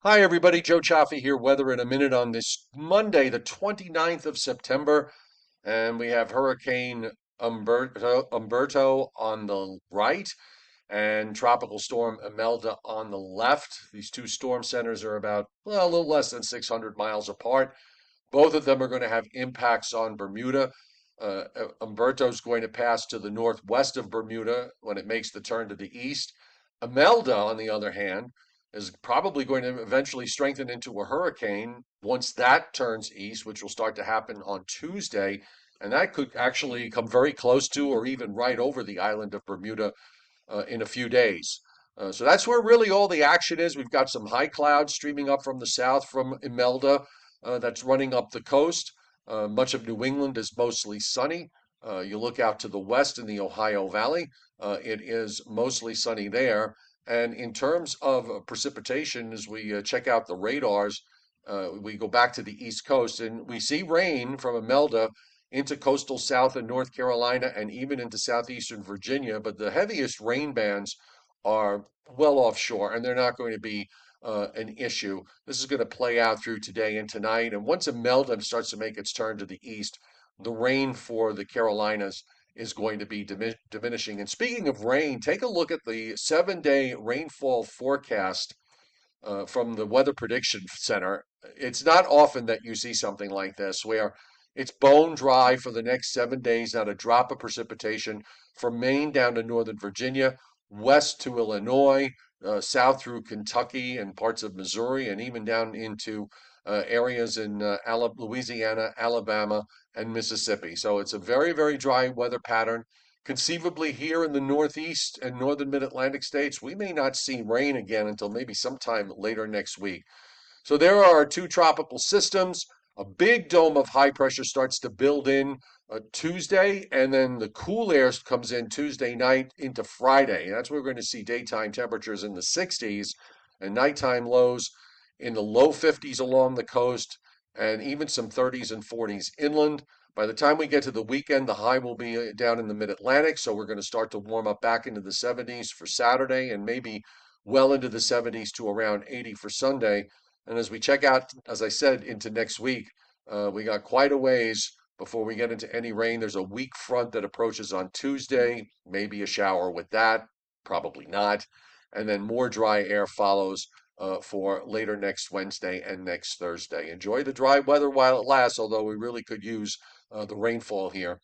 Hi, everybody. Joe Cioffi here. Weather in a minute on this Monday, the 29th of September. And we have Hurricane Umberto on the right and Tropical Storm Imelda on the left. These two storm centers are about, well, a little less than 600 miles apart. Both of them are going to have impacts on Bermuda. Umberto's going to pass to the northwest of Bermuda when it makes the turn to the east. Imelda, on the other hand, is probably going to eventually strengthen into a hurricane once that turns east, which will start to happen on Tuesday. And that could actually come very close to or even right over the island of Bermuda in a few days. So that's where really all the action is. We've got some high clouds streaming up from the south from Imelda that's running up the coast. Much of New England is mostly sunny. You look out to the west in the Ohio Valley, it is mostly sunny there. And in terms of precipitation, as we check out the radars, we go back to the East Coast and we see rain from Imelda into coastal South and North Carolina and even into southeastern Virginia. But the heaviest rain bands are well offshore, and they're not going to be an issue. This is going to play out through today and tonight. And once Imelda starts to make its turn to the east, the rain for the Carolinas is going to be diminishing. And speaking of rain, take a look at the 7-day rainfall forecast from the Weather Prediction Center. It's not often that you see something like this where it's bone dry for the next 7 days, not a drop of precipitation from Maine down to northern Virginia, west to Illinois, south through Kentucky and parts of Missouri, and even down into areas in Louisiana, Alabama, and Mississippi. So it's a very, very dry weather pattern. Conceivably, here in the Northeast and Northern Mid-Atlantic states, we may not see rain again until maybe sometime later next week. So there are our two tropical systems. A big dome of high pressure starts to build in Tuesday, and then the cool air comes in Tuesday night into Friday. And that's where we're going to see daytime temperatures in the 60s and nighttime lows in the low 50s along the coast and even some 30s and 40s inland. By the time we get to the weekend, the high will be down in the mid Atlantic. So we're going to start to warm up back into the 70s for Saturday and maybe well into the 70s to around 80 for Sunday. And as we check out, as I said, into next week, we got quite a ways before we get into any rain. There's a weak front that approaches on Tuesday, maybe a shower with that, probably not. And then more dry air follows for later next Wednesday and next Thursday. Enjoy the dry weather while it lasts, although we really could use the rainfall here.